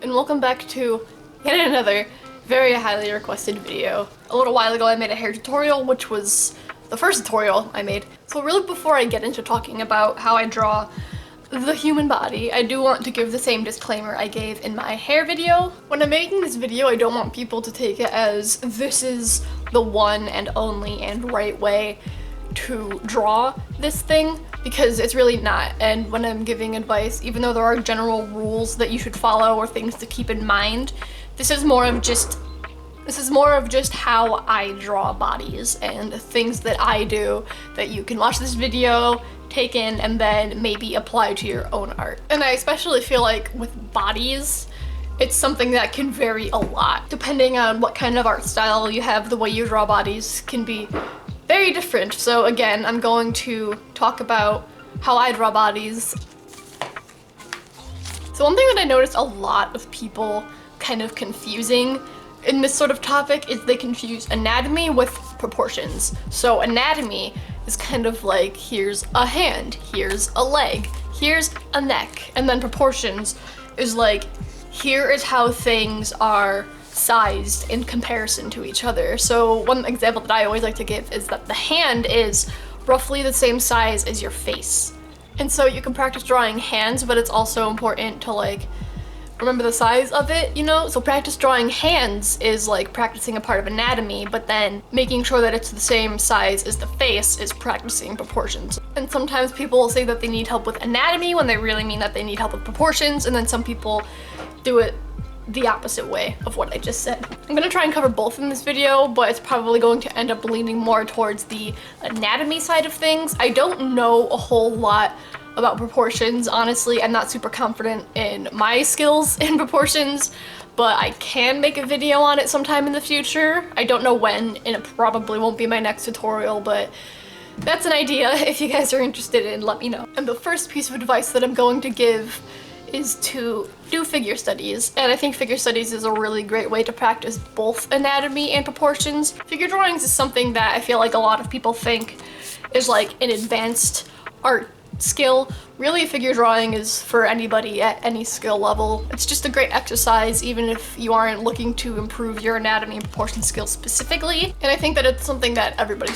and welcome back to yet another very highly requested video. A little while ago I made a hair tutorial, which was the first tutorial I made. So really before I get into talking about how I draw the human body, I do want to give the same disclaimer I gave in my hair video. When I'm making this video, I don't want people to take it as this is the one and only and right way to draw this thing, because it's really not. And when I'm giving advice, even though there are general rules that you should follow or things to keep in mind, this is more of just how I draw bodies and things that I do that you can watch this video, take in, and then maybe apply to your own art. And I especially feel like with bodies, it's something that can vary a lot. Depending on what kind of art style you have, the way you draw bodies can be very different. So again, I'm going to talk about how I draw bodies. So one thing that I noticed a lot of people kind of confusing in this sort of topic is they confuse anatomy with proportions. So anatomy is kind of like, here's a hand, here's a leg, here's a neck, and then proportions is like, here is how things are sized in comparison to each other. So one example that I always like to give is that the hand is roughly the same size as your face. And so you can practice drawing hands, but it's also important to like remember the size of it, you know? So practice drawing hands is like practicing a part of anatomy, but then making sure that it's the same size as the face is practicing proportions. And sometimes people will say that they need help with anatomy when they really mean that they need help with proportions, and then some people do it the opposite way of what I just said. I'm gonna try and cover both in this video, but it's probably going to end up leaning more towards the anatomy side of things. I don't know a whole lot about proportions, honestly. I'm not super confident in my skills in proportions, but I can make a video on it sometime in the future. I don't know when, and it probably won't be my next tutorial, but that's an idea. If you guys are interested in, let me know. And the first piece of advice that I'm going to give is to do figure studies, and I think figure studies is a really great way to practice both anatomy and proportions. Figure drawings is something that I feel like a lot of people think is like an advanced art skill. Really, figure drawing is for anybody at any skill level. It's just a great exercise, even if you aren't looking to improve your anatomy and proportion skills specifically. And I think that it's something that everybody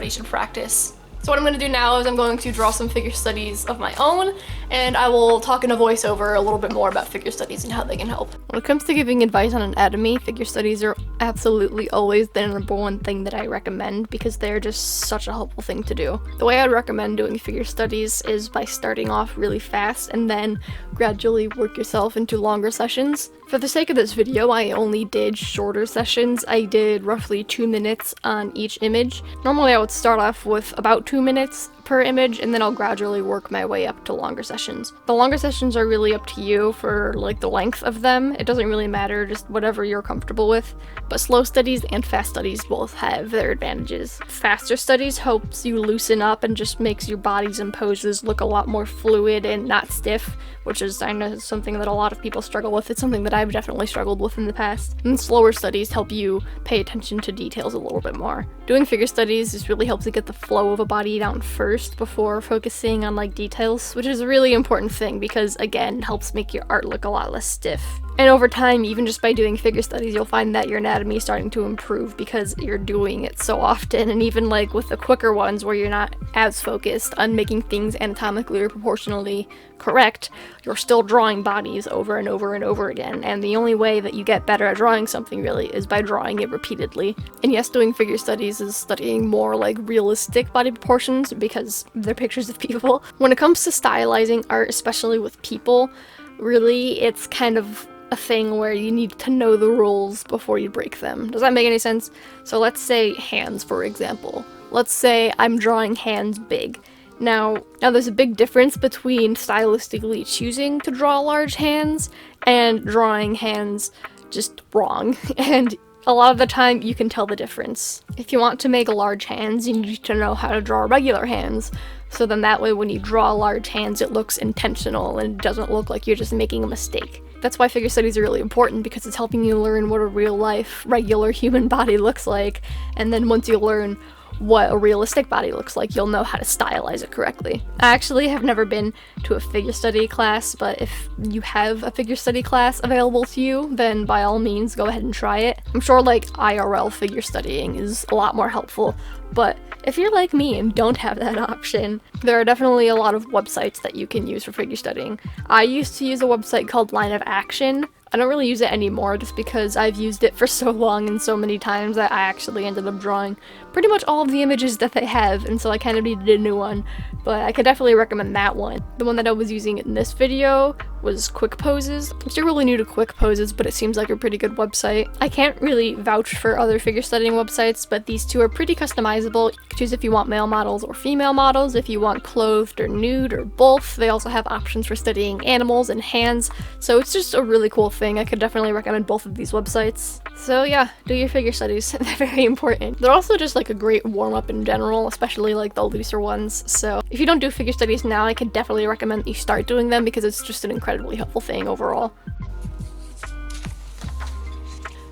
should practice. So what I'm going to do now is I'm going to draw some figure studies of my own, and I will talk in a voiceover a little bit more about figure studies and how they can help. When it comes to giving advice on anatomy, figure studies are absolutely always the number one thing that I recommend because they're just such a helpful thing to do. The way I'd recommend doing figure studies is by starting off really fast and then gradually work yourself into longer sessions. For the sake of this video, I only did shorter sessions. I did roughly 2 minutes on each image. Normally I would start off with about 2 minutes per image, and then I'll gradually work my way up to longer sessions. The longer sessions are really up to you for like the length of them. It doesn't really matter, just whatever you're comfortable with. But slow studies and fast studies both have their advantages. Faster studies helps you loosen up and just makes your bodies and poses look a lot more fluid and not stiff, which is, I know, something that a lot of people struggle with. It's something that I've definitely struggled with in the past. And slower studies help you pay attention to details a little bit more. Doing figure studies just really helps to get the flow of a body down first before focusing on like details, which is a really important thing because again, it helps make your art look a lot less stiff. And over time, even just by doing figure studies, you'll find that your anatomy is starting to improve because you're doing it so often. And even like with the quicker ones where you're not as focused on making things anatomically or proportionally correct, you're still drawing bodies over and over and over again. And the only way that you get better at drawing something really is by drawing it repeatedly. And yes, doing figure studies is studying more like realistic body proportions because they're pictures of people. When it comes to stylizing art, especially with people, really it's kind of a thing where you need to know the rules before you break them. Does that make any sense? So let's say hands, for example. Let's say I'm drawing hands big. Now there's a big difference between stylistically choosing to draw large hands and drawing hands just wrong. And a lot of the time you can tell the difference. If you want to make large hands, you need to know how to draw regular hands. So then that way when you draw large hands, it looks intentional and it doesn't look like you're just making a mistake. That's why figure studies are really important, because it's helping you learn what a real life, regular human body looks like. And then once you learn what a realistic body looks like, you'll know how to stylize it correctly. I actually have never been to a figure study class, but if you have a figure study class available to you, then by all means go ahead and try it. I'm sure like IRL figure studying is a lot more helpful, but if you're like me and don't have that option, there are definitely a lot of websites that you can use for figure studying. I used to use a website called Line of Action. I don't really use it anymore just because I've used it for so long and so many times that I actually ended up drawing pretty much all of the images that they have, and so I kind of needed a new one, but I could definitely recommend that one. The one that I was using in this video was Quick Poses. I'm still really new to Quick Poses, but it seems like a pretty good website. I can't really vouch for other figure studying websites, but these two are pretty customizable. You can choose if you want male models or female models, if you want clothed or nude or both. They also have options for studying animals and hands, so it's just a really cool thing. I could definitely recommend both of these websites. So yeah, do your figure studies. They're very important. They're also just like a great warm-up in general, especially like the looser ones. So if you don't do figure studies now, I could definitely recommend that you start doing them because it's just an incredibly helpful thing overall.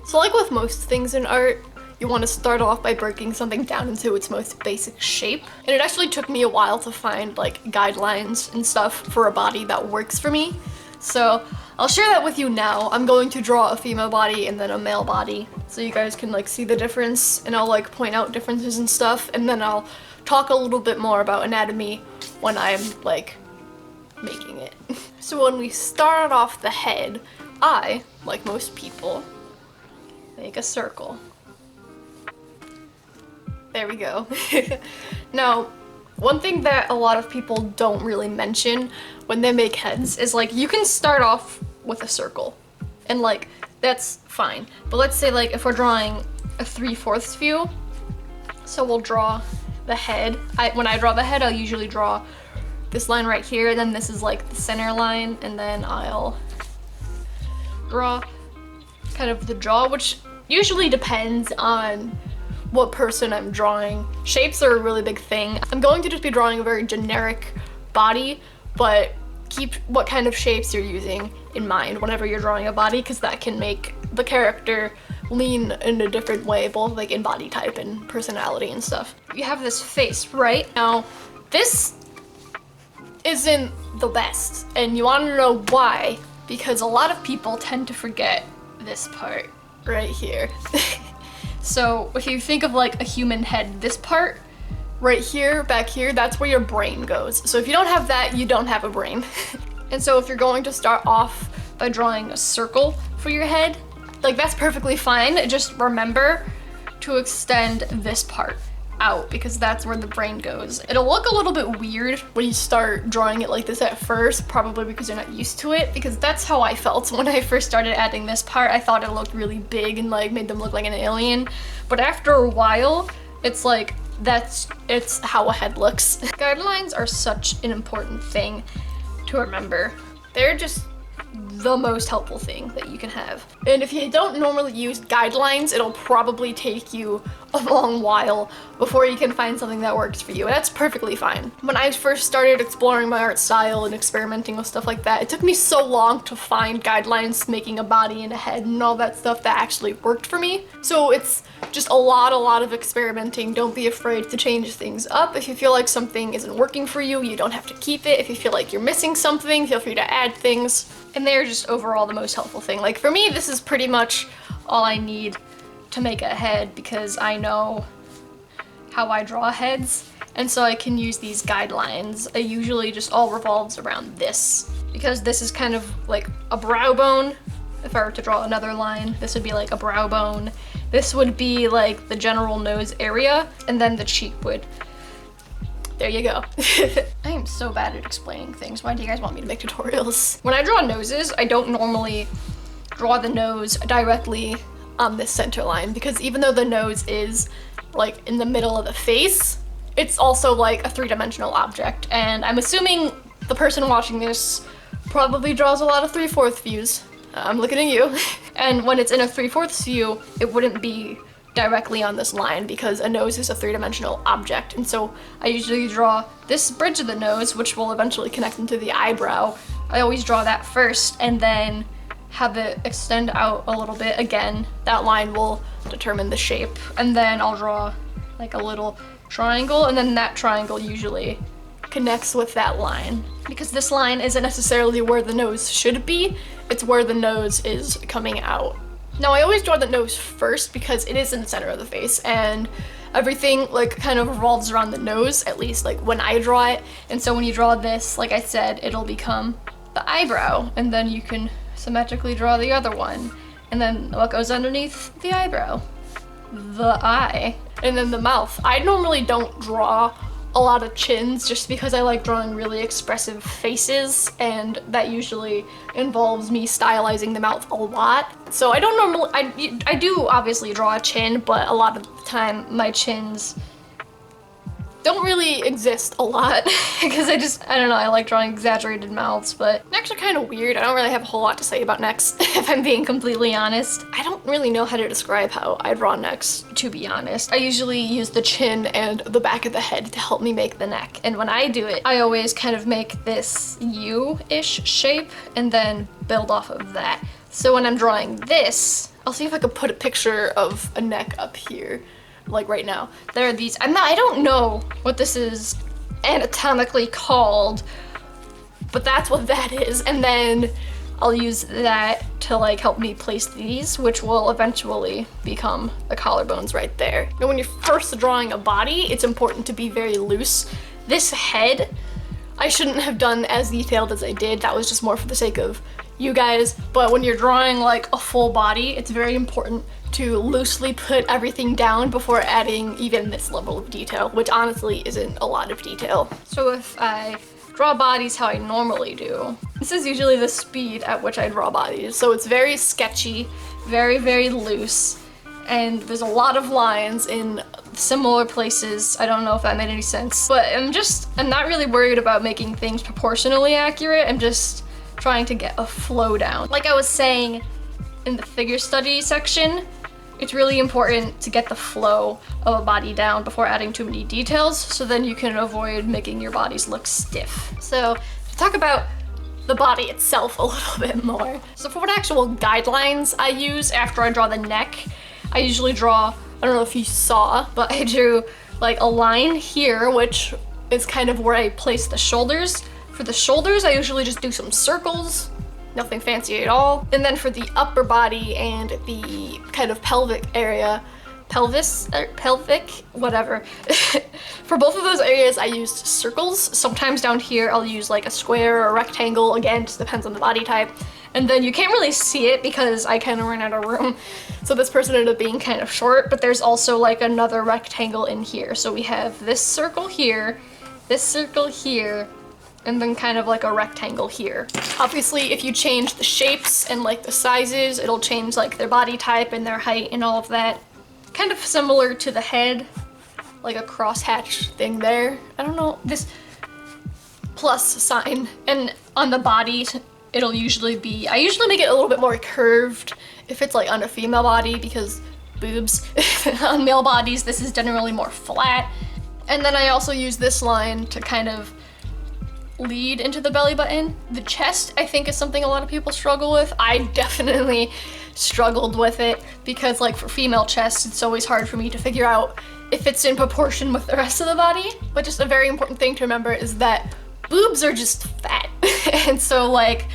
So like with most things in art, you want to start off by breaking something down into its most basic shape. And it actually took me a while to find like guidelines and stuff for a body that works for me. So I'll share that with you now. I'm going to draw a female body and then a male body so you guys can like see the difference, and I'll like point out differences and stuff, and then I'll talk a little bit more about anatomy when I'm like making it. So when we start off the head, I, like most people, make a circle. There we go. Now, one thing that a lot of people don't really mention when they make heads is like you can start off with a circle and like that's fine, but let's say like if we're drawing a 3/4 view, so we'll draw the head. When I draw the head, I'll usually draw this line right here, and then this is like the center line, and then I'll draw kind of the jaw, which usually depends on what person I'm drawing. Shapes are a really big thing. I'm going to just be drawing a very generic body, but keep what kind of shapes you're using in mind whenever you're drawing a body, because that can make the character lean in a different way, both like in body type and personality and stuff. You have this face, right? Now, this isn't the best, and you want to know why, because a lot of people tend to forget this part right here. So if you think of like a human head, this part right here, back here, that's where your brain goes. So if you don't have that, you don't have a brain. And so if you're going to start off by drawing a circle for your head, like that's perfectly fine. Just remember to extend this part out because that's where the brain goes. It'll look a little bit weird when you start drawing it like this at first, probably because you're not used to it, because that's how I felt when I first started adding this part. I thought it looked really big and like made them look like an alien, but after a while, it's like it's how a head looks. Guidelines are such an important thing to remember. They're just the most helpful thing that you can have. And if you don't normally use guidelines, it'll probably take you a long while before you can find something that works for you, and that's perfectly fine. When I first started exploring my art style and experimenting with stuff like that, it took me so long to find guidelines making a body and a head and all that stuff that actually worked for me. So it's just a lot of experimenting. Don't be afraid to change things up. If you feel like something isn't working for you, you don't have to keep it. If you feel like you're missing something, feel free to add things. And they're just overall the most helpful thing. Like for me, this is pretty much all I need to make a head because I know how I draw heads, and so I can use these guidelines. It usually just all revolves around this because this is kind of like a brow bone. If I were to draw another line, this would be like a brow bone. This would be like the general nose area, and then the cheek would. There you go. I am so bad at explaining things. Why do you guys want me to make tutorials? When I draw noses, I don't normally draw the nose directly on this center line, because even though the nose is like in the middle of the face, it's also like a three-dimensional object, and I'm assuming the person watching this probably draws a lot of 3/4 views. I'm looking at you. And when it's in a 3/4 view, it wouldn't be directly on this line because a nose is a three-dimensional object, and so I usually draw this bridge of the nose, which will eventually connect into the eyebrow. I always draw that first and then have it extend out a little bit. Again, that line will determine the shape, and then I'll draw like a little triangle, and then that triangle usually connects with that line. Because this line isn't necessarily where the nose should be, it's where the nose is coming out. Now I always draw the nose first because it is in the center of the face, and everything like kind of revolves around the nose, at least like when I draw it. And so when you draw this, like I said, it'll become the eyebrow, and then you can symmetrically draw the other one. And then what goes underneath the eyebrow? The eye. And then the mouth. I normally don't draw a lot of chins just because I like drawing really expressive faces, and that usually involves me stylizing the mouth a lot. So I don't normally, I do obviously draw a chin, but a lot of the time my chins don't really exist a lot because I don't know, I like drawing exaggerated mouths. But necks are kind of weird. I don't really have a whole lot to say about necks if I'm being completely honest. I don't really know how to describe how I draw necks, to be honest. I usually use the chin and the back of the head to help me make the neck. And when I do it, I always kind of make this U-ish shape and then build off of that. So when I'm drawing this, I'll see if I could put a picture of a neck up here. Like right now, there are these, I don't know what this is anatomically called, but that's what that is. And then I'll use that to like help me place these, which will eventually become the collarbones right there. Now when you're first drawing a body, it's important to be very loose. This head, I shouldn't have done as detailed as I did. That was just more for the sake of you guys. But when you're drawing like a full body, it's very important to loosely put everything down before adding even this level of detail, which honestly isn't a lot of detail. So if I draw bodies how I normally do, this is usually the speed at which I draw bodies. So it's very sketchy, very, very loose, and there's a lot of lines in similar places. I don't know if that made any sense, but I'm not really worried about making things proportionally accurate. I'm just trying to get a flow down. Like I was saying in the figure study section, it's really important to get the flow of a body down before adding too many details, so then you can avoid making your bodies look stiff. So to talk about the body itself a little bit more. So for what actual guidelines I use after I draw the neck, I usually draw, I don't know if you saw, but I drew like a line here, which is kind of where I place the shoulders. For the shoulders, I usually just do some circles, nothing fancy at all. And then for the upper body and the kind of pelvic area, pelvic, whatever. For both of those areas, I used circles. Sometimes down here, I'll use like a square or a rectangle. Again, just depends on the body type. And then you can't really see it because I kind of ran out of room. So this person ended up being kind of short, but there's also like another rectangle in here. So we have this circle here, and then kind of like a rectangle here. Obviously, if you change the shapes and like the sizes, it'll change like their body type and their height and all of that. Kind of similar to the head, like a crosshatch thing there. I don't know, this plus sign. And on the body, it'll usually be, I usually make it a little bit more curved if it's like on a female body because boobs. On male bodies, this is generally more flat. And then I also use this line to kind of lead into the belly button. The chest, I think, is something a lot of people struggle with. I definitely struggled with it because like for female chests, it's always hard for me to figure out if it's in proportion with the rest of the body. But just a very important thing to remember is that boobs are just fat. And so like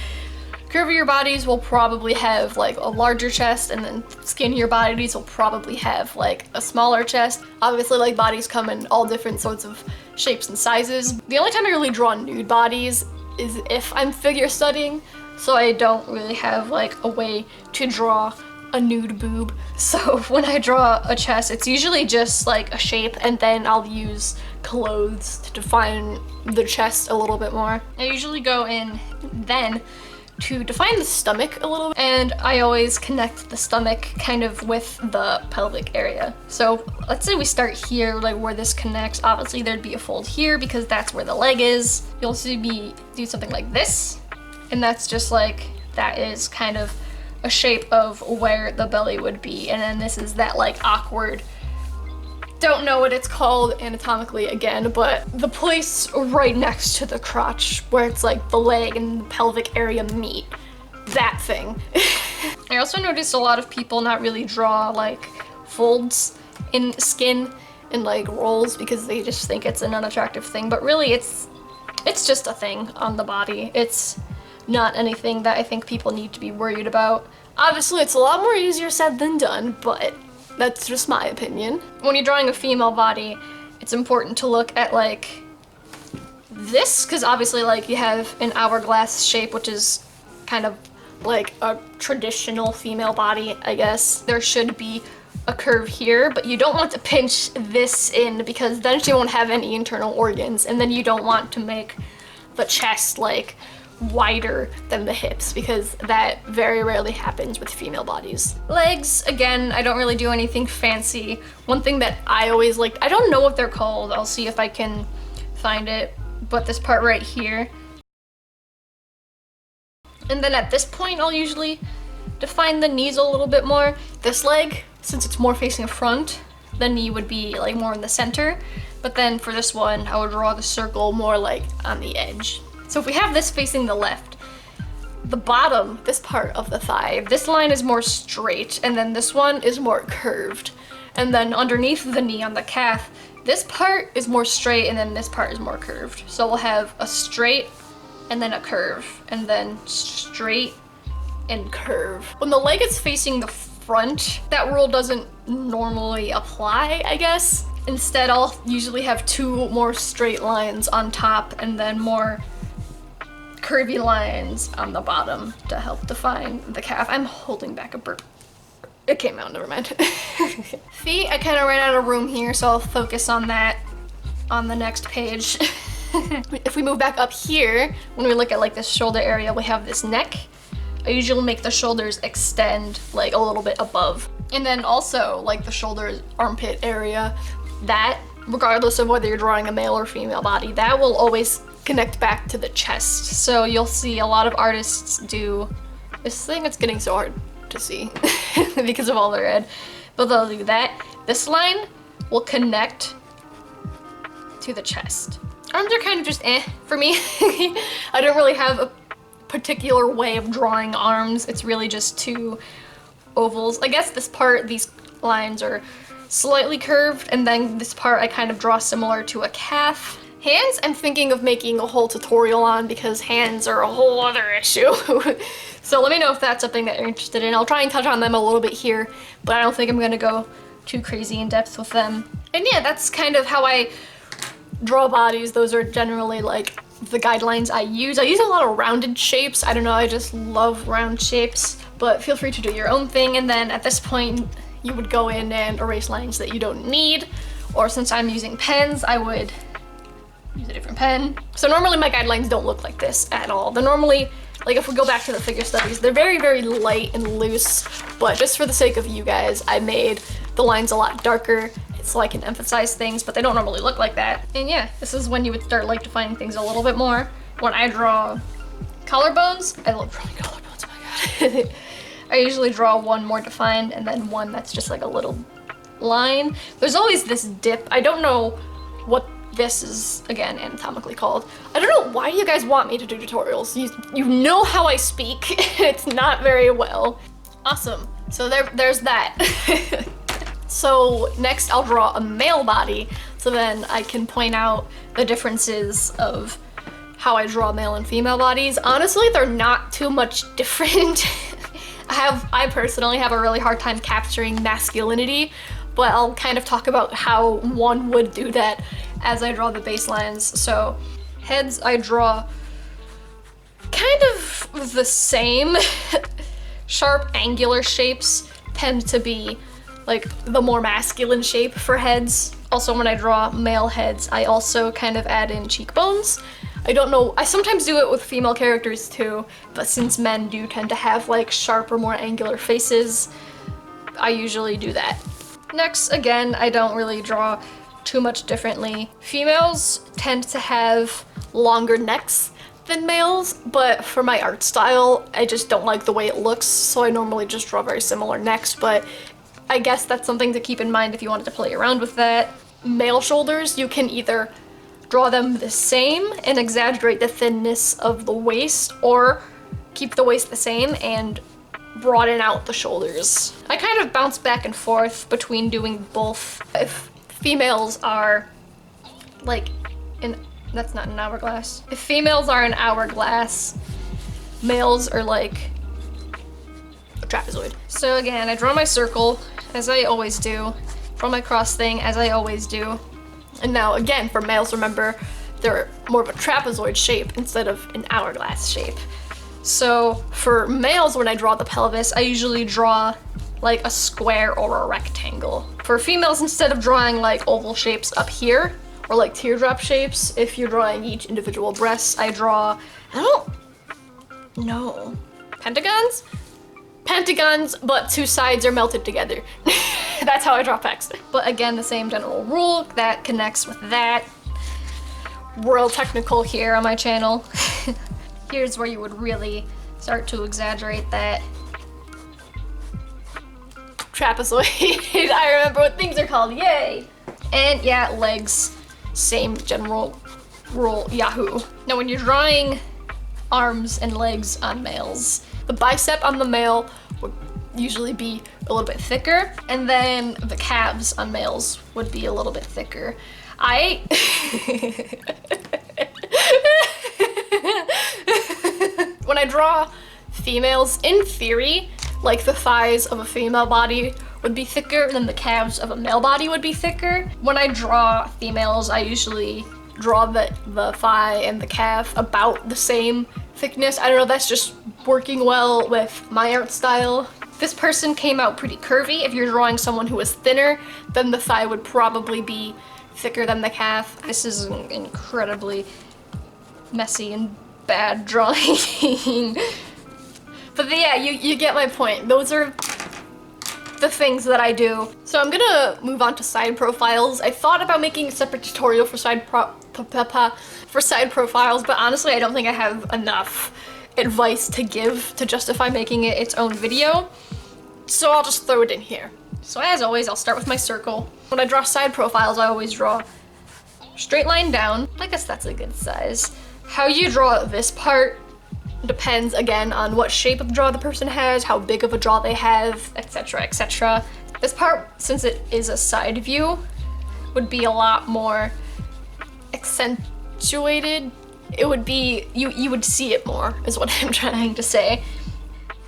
curvier bodies will probably have like a larger chest, and then skinnier bodies will probably have like a smaller chest. Obviously, like bodies come in all different sorts of shapes and sizes. The only time I really draw nude bodies is if I'm figure studying, so I don't really have like a way to draw a nude boob. So when I draw a chest, it's usually just like a shape, and then I'll use clothes to define the chest a little bit more. I usually go in then to define the stomach a little bit, and I always connect the stomach kind of with the pelvic area. So let's say we start here, like where this connects. Obviously there'd be a fold here because that's where the leg is. You'll see me do something like this, and that's just like, that is kind of a shape of where the belly would be. And then this is that like awkward, don't know what it's called anatomically again, but the place right next to the crotch where it's like the leg and the pelvic area meet. That thing. I also noticed a lot of people not really draw like folds in skin in like roles because they just think it's an unattractive thing, but really it's just a thing on the body. It's not anything that I think people need to be worried about. Obviously, it's a lot more easier said than done, but that's just my opinion. When you're drawing a female body, it's important to look at like this, because obviously like you have an hourglass shape, which is kind of like a traditional female body, I guess. There should be a curve here, but you don't want to pinch this in because then she won't have any internal organs, and then you don't want to make the chest like wider than the hips because that very rarely happens with female bodies. Legs, again, I don't really do anything fancy. One thing that I always liked, I don't know what they're called, I'll see if I can find it, but this part right here. And then at this point, I'll usually define the knees a little bit more. This leg, since it's more facing front, the knee would be like more in the center. But then for this one, I would draw the circle more like on the edge. So if we have this facing the left, the bottom, this part of the thigh, this line is more straight, and then this one is more curved. And then underneath the knee on the calf, this part is more straight, and then this part is more curved. So we'll have a straight, and then a curve, and then straight and curve. When the leg is facing the front, that rule doesn't normally apply, I guess. Instead, I'll usually have two more straight lines on top and then more curvy lines on the bottom to help define the calf. I'm holding back a burp. It came out, never mind. Feet, I kind of ran out of room here, so I'll focus on that on the next page. If we move back up here, when we look at like this shoulder area, we have this neck. I usually make the shoulders extend like a little bit above. And then also like the shoulder armpit area, that, regardless of whether you're drawing a male or female body, that will always connect back to the chest. So you'll see a lot of artists do this thing. It's getting so hard to see because of all the red, but they'll do that. This line will connect to the chest. Arms are kind of just for me. I don't really have a particular way of drawing arms. It's really just two ovals. I guess this part, these lines are slightly curved, and then this part I kind of draw similar to a calf. Hands, I'm thinking of making a whole tutorial on because hands are a whole other issue. So let me know if that's something that you're interested in. I'll try and touch on them a little bit here, but I don't think I'm gonna go too crazy in depth with them. And yeah, that's kind of how I draw bodies. Those are generally like the guidelines I use. I use a lot of rounded shapes. I don't know, I just love round shapes, but feel free to do your own thing. And then at this point, you would go in and erase lines that you don't need, or since I'm using pens, I would use a different pen. So normally my guidelines don't look like this at all. They're normally, like if we go back to the figure studies, they're very, very light and loose, but just for the sake of you guys, I made the lines a lot darker so I can emphasize things, but they don't normally look like that. And yeah, this is when you would start like defining things a little bit more. When I draw collarbones, I love drawing collarbones, oh my god. I usually draw one more defined and then one that's just like a little line. There's always this dip. I don't know what this is, again, anatomically called. I don't know why you guys want me to do tutorials. You know how I speak. It's not very well. Awesome. So there's that. So next I'll draw a male body, so then I can point out the differences of how I draw male and female bodies. Honestly, they're not too much different. I personally have a really hard time capturing masculinity, but I'll kind of talk about how one would do that as I draw the baselines. So heads, I draw kind of the same. Sharp angular shapes tend to be like the more masculine shape for heads. Also, when I draw male heads, I also kind of add in cheekbones. I don't know, I sometimes do it with female characters too, but since men do tend to have like sharper, more angular faces, I usually do that. Next, again, I don't really draw too much differently. Females tend to have longer necks than males, but for my art style, I just don't like the way it looks, so I normally just draw very similar necks, but I guess that's something to keep in mind if you wanted to play around with that. Male shoulders, you can either draw them the same and exaggerate the thinness of the waist, or keep the waist the same and broaden out the shoulders. I kind of bounce back and forth between doing both. If females are like that's not an hourglass. If females are an hourglass, males are like a trapezoid. So again, I draw my circle as I always do, draw my cross thing as I always do. And now again, for males, remember, they're more of a trapezoid shape instead of an hourglass shape. So for males, when I draw the pelvis, I usually draw like a square or a rectangle. For females, instead of drawing like oval shapes up here, or like teardrop shapes, if you're drawing each individual breast, I draw, I don't know, pentagons? Pentagons, but two sides are melted together. That's how I draw pecs. But again, the same general rule that connects with that. Real technical here on my channel. Here's where you would really start to exaggerate that. Trapezoid. I remember what things are called, yay! And yeah, legs. Same general rule, yahoo. Now when you're drawing arms and legs on males, the bicep on the male would usually be a little bit thicker, and then the calves on males would be a little bit thicker. When I draw females, in theory, like the thighs of a female body would be thicker than the calves of a male body would be thicker. When I draw females, I usually draw the thigh and the calf about the same thickness. I don't know, that's just working well with my art style. This person came out pretty curvy. If you're drawing someone who is thinner, then the thigh would probably be thicker than the calf. This is an incredibly messy and bad drawing. But yeah, you get my point. Those are the things that I do. So I'm gonna move on to side profiles. I thought about making a separate tutorial for side profiles, but honestly, I don't think I have enough advice to give to justify making it its own video. So I'll just throw it in here. So as always, I'll start with my circle. When I draw side profiles, I always draw straight line down. I guess that's a good size. How you draw this part depends again on what shape of jaw the person has, how big of a jaw they have, etc., etc. This part, since it is a side view, would be a lot more accentuated. It would be, you would see it more, is what I'm trying to say.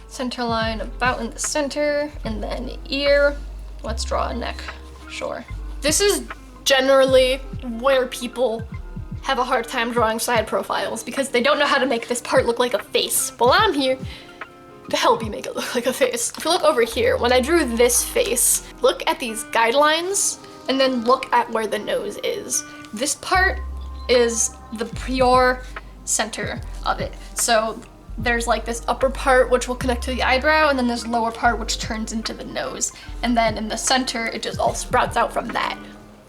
Center line about in the center, and then ear. Let's draw a neck, sure. This is generally where people have a hard time drawing side profiles because they don't know how to make this part look like a face. Well, I'm here to help you make it look like a face. If you look over here, when I drew this face, look at these guidelines and then look at where the nose is. This part is the pure center of it. So there's like this upper part which will connect to the eyebrow, and then this lower part which turns into the nose. And then in the center, it just all sprouts out from that.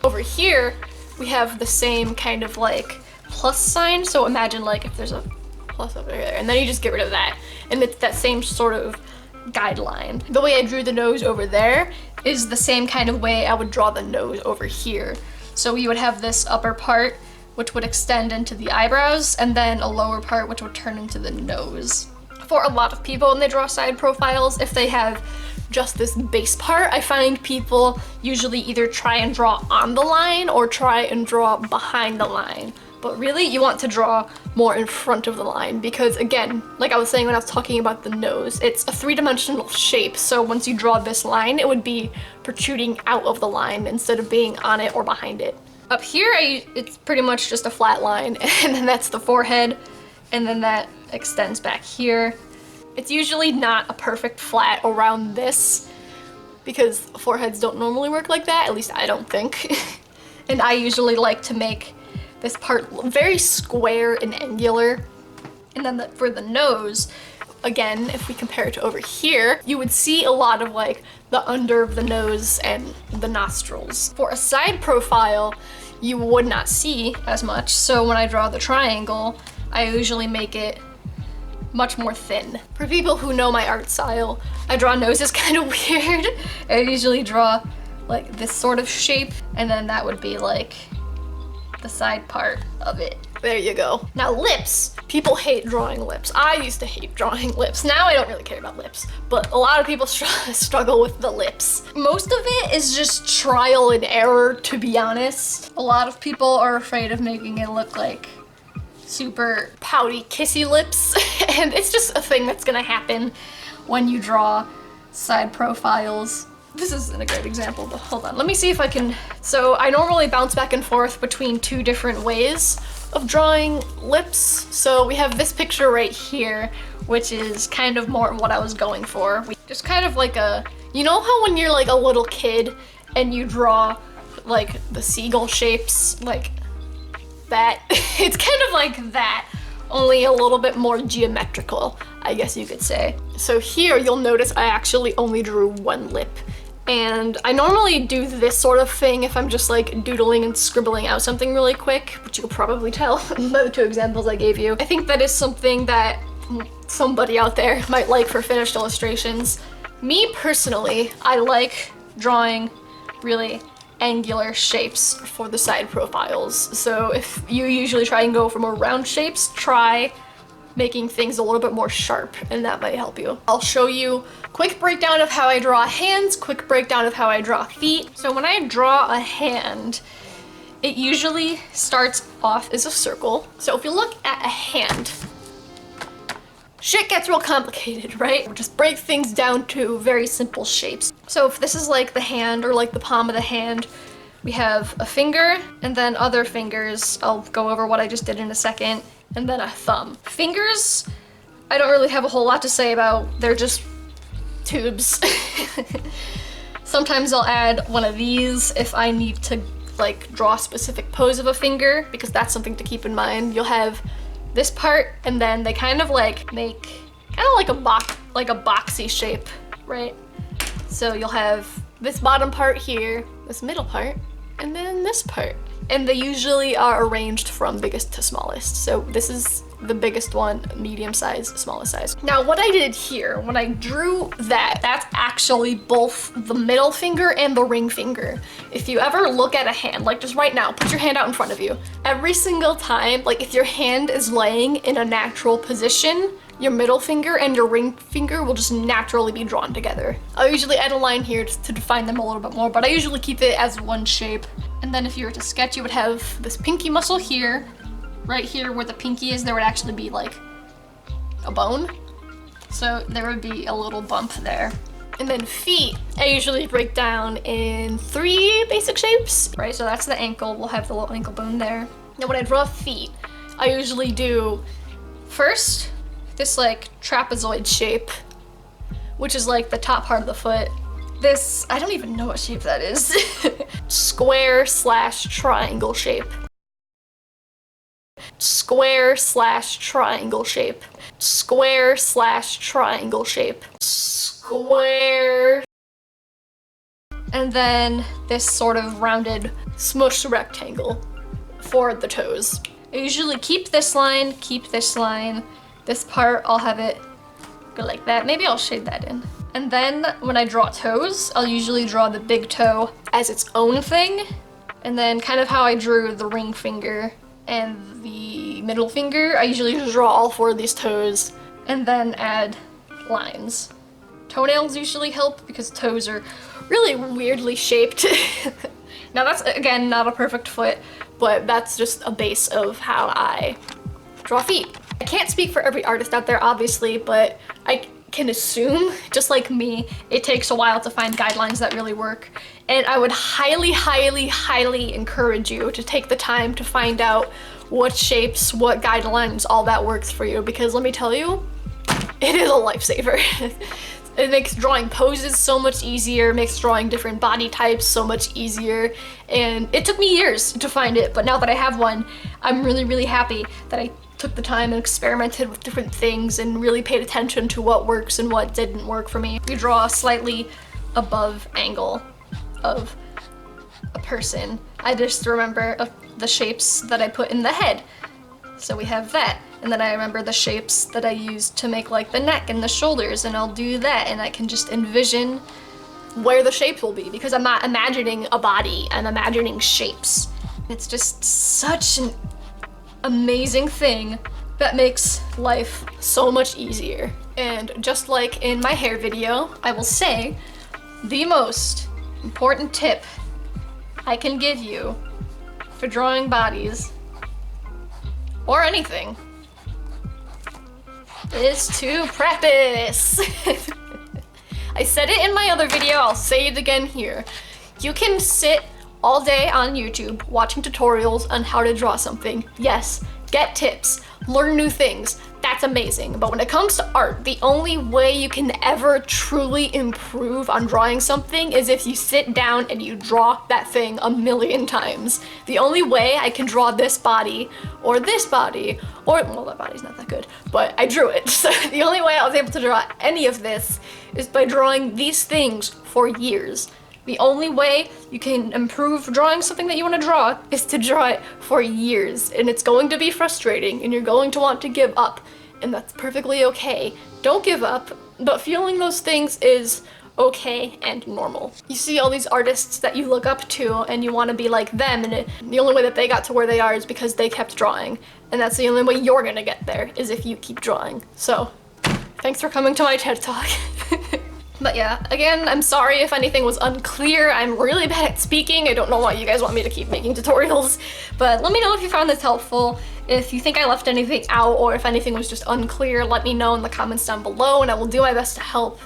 Over here, we have the same kind of like plus sign. So imagine like if there's a plus over here, and then you just get rid of that. And it's that same sort of guideline. The way I drew the nose over there is the same kind of way I would draw the nose over here. So we would have this upper part which would extend into the eyebrows, and then a lower part which would turn into the nose. For a lot of people when they draw side profiles, if they have just this base part, I find people usually either try and draw on the line or try and draw behind the line. But really, you want to draw more in front of the line because, again, like I was saying when I was talking about the nose, it's a three-dimensional shape, so once you draw this line, it would be protruding out of the line instead of being on it or behind it. Up here, it's pretty much just a flat line, and then that's the forehead, and then that extends back here. It's usually not a perfect flat around this because foreheads don't normally work like that, at least I don't think. And I usually like to make this part very square and angular. And then for the nose, again, if we compare it to over here, you would see a lot of like the under of the nose and the nostrils. For a side profile, you would not see as much. So when I draw the triangle, I usually make it much more thin. For people who know my art style, I draw noses kind of weird. I usually draw like this sort of shape, and then that would be like the side part of it. There you go. Now lips. People hate drawing lips. I used to hate drawing lips. Now I don't really care about lips, but a lot of people struggle with the lips. Most of it is just trial and error, to be honest. A lot of people are afraid of making it look like super pouty, kissy lips, and it's just a thing that's gonna happen when you draw side profiles. This isn't a great example, but hold on. Let me see if I can. So I normally bounce back and forth between two different ways of drawing lips. So we have this picture right here, which is kind of more what I was going for. Just kind of like a, you know how when you're like a little kid and you draw like the seagull shapes like that? It's kind of like that, only a little bit more geometrical, I guess you could say. So here you'll notice I actually only drew one lip. And I normally do this sort of thing if I'm just like doodling and scribbling out something really quick, but you could probably tell by the two examples I gave you. I think that is something that somebody out there might like for finished illustrations. Me personally, I like drawing really angular shapes for the side profiles. So if you usually try and go for more round shapes, try making things a little bit more sharp, and that might help you. I'll show you quick breakdown of how I draw hands, quick breakdown of how I draw feet. So when I draw a hand, it usually starts off as a circle. So if you look at a hand, shit gets real complicated, right? We'll just break things down to very simple shapes. So if this is like the hand or like the palm of the hand, we have a finger and then other fingers. I'll go over what I just did in a second. And then a thumb. Fingers, I don't really have a whole lot to say about. They're just tubes. Sometimes I'll add one of these if I need to like draw a specific pose of a finger, because that's something to keep in mind. You'll have this part and then they kind of like make kind of like a boxy shape, right? So you'll have this bottom part here, this middle part, and then this part. And they usually are arranged from biggest to smallest. So this is the biggest one, medium size, smallest size. Now what I did here, when I drew that, that's actually both the middle finger and the ring finger. If you ever look at a hand, like just right now, put your hand out in front of you. Every single time, like if your hand is laying in a natural position, your middle finger and your ring finger will just naturally be drawn together. I'll usually add a line here to define them a little bit more, but I usually keep it as one shape. And then if you were to sketch, you would have this pinky muscle here. Right here where the pinky is, there would actually be like a bone. So there would be a little bump there. And then feet, I usually break down in 3 basic shapes, right? So that's the ankle, we'll have the little ankle bone there. Now when I draw feet, I usually do first this like trapezoid shape, which is like the top part of the foot. This, I don't even know what shape that is. Square slash triangle shape. Square slash triangle shape. Square slash triangle shape. Square. And then this sort of rounded smushed rectangle for the toes. I usually keep this line, This part, I'll have it go like that. Maybe I'll shade that in. And then when I draw toes, I'll usually draw the big toe as its own thing. And then kind of how I drew the ring finger and the middle finger, I usually just draw all 4 of these toes and then add lines. Toenails usually help because toes are really weirdly shaped. Now that's, again, not a perfect foot, but that's just a base of how I draw feet. I can't speak for every artist out there, obviously, but I can assume, just like me, it takes a while to find guidelines that really work. And I would highly, highly, highly encourage you to take the time to find out what shapes, what guidelines, all that works for you, because let me tell you, it is a lifesaver. It makes drawing poses so much easier, makes drawing different body types so much easier, and it took me years to find it, but now that I have one, I'm really, really happy that I took the time and experimented with different things and really paid attention to what works and what didn't work for me. We draw a slightly above angle of a person. I just remember the shapes that I put in the head. So we have that. And then I remember the shapes that I used to make like the neck and the shoulders, and I'll do that, and I can just envision where the shapes will be, because I'm not imagining a body, I'm imagining shapes. It's just such an amazing thing that makes life so much easier. And just like in my hair video, I will say the most important tip I can give you for drawing bodies or anything is to practice. I said it in my other video, I'll say it again here. You can sit all day on YouTube watching tutorials on how to draw something. Yes, get tips, learn new things. That's amazing. But when it comes to art, the only way you can ever truly improve on drawing something is if you sit down and you draw that thing a million times. The only way I can draw this body, or well, that body's not that good, but I drew it. So the only way I was able to draw any of this is by drawing these things for years. The only way you can improve drawing something that you want to draw is to draw it for years, and it's going to be frustrating and you're going to want to give up, and that's perfectly okay. Don't give up, but feeling those things is okay and normal. You see all these artists that you look up to and you want to be like them, and the only way that they got to where they are is because they kept drawing, and that's the only way you're gonna get there, is if you keep drawing. So thanks for coming to my TED Talk. But yeah, again, I'm sorry if anything was unclear. I'm really bad at speaking. I don't know why you guys want me to keep making tutorials, but let me know if you found this helpful. If you think I left anything out or if anything was just unclear, let me know in the comments down below and I will do my best to help.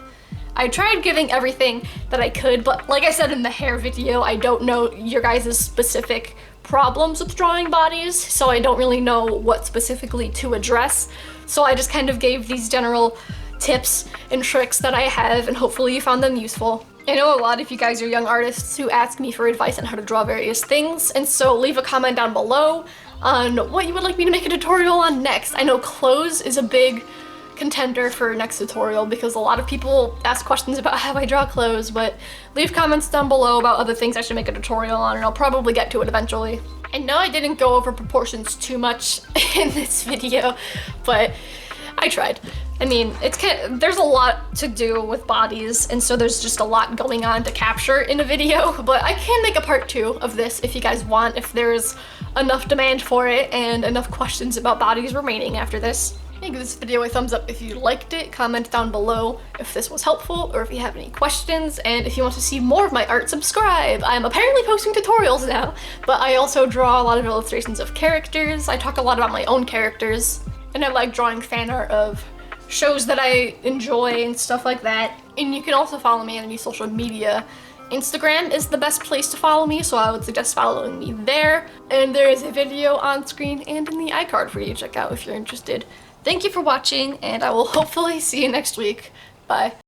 I tried giving everything that I could, but like I said in the hair video, I don't know your guys' specific problems with drawing bodies, so I don't really know what specifically to address. So I just kind of gave these general tips and tricks that I have, and hopefully you found them useful. I know a lot of you guys are young artists who ask me for advice on how to draw various things, and so leave a comment down below on what you would like me to make a tutorial on next. I know clothes is a big contender for next tutorial because a lot of people ask questions about how I draw clothes, but leave comments down below about other things I should make a tutorial on, and I'll probably get to it eventually. I know I didn't go over proportions too much in this video, but I tried. I mean, there's a lot to do with bodies, and so there's just a lot going on to capture in a video, but I can make a part 2 of this if you guys want, if there's enough demand for it and enough questions about bodies remaining after this. Give this video a thumbs up if you liked it, comment down below if this was helpful or if you have any questions, and if you want to see more of my art, subscribe! I'm apparently posting tutorials now, but I also draw a lot of illustrations of characters. I talk a lot about my own characters, and I like drawing fan art of shows that I enjoy and stuff like that. And you can also follow me on any social media. Instagram is the best place to follow me, so I would suggest following me there. And there is a video on screen and in the iCard for you to check out if you're interested. Thank you for watching, and I will hopefully see you next week. Bye.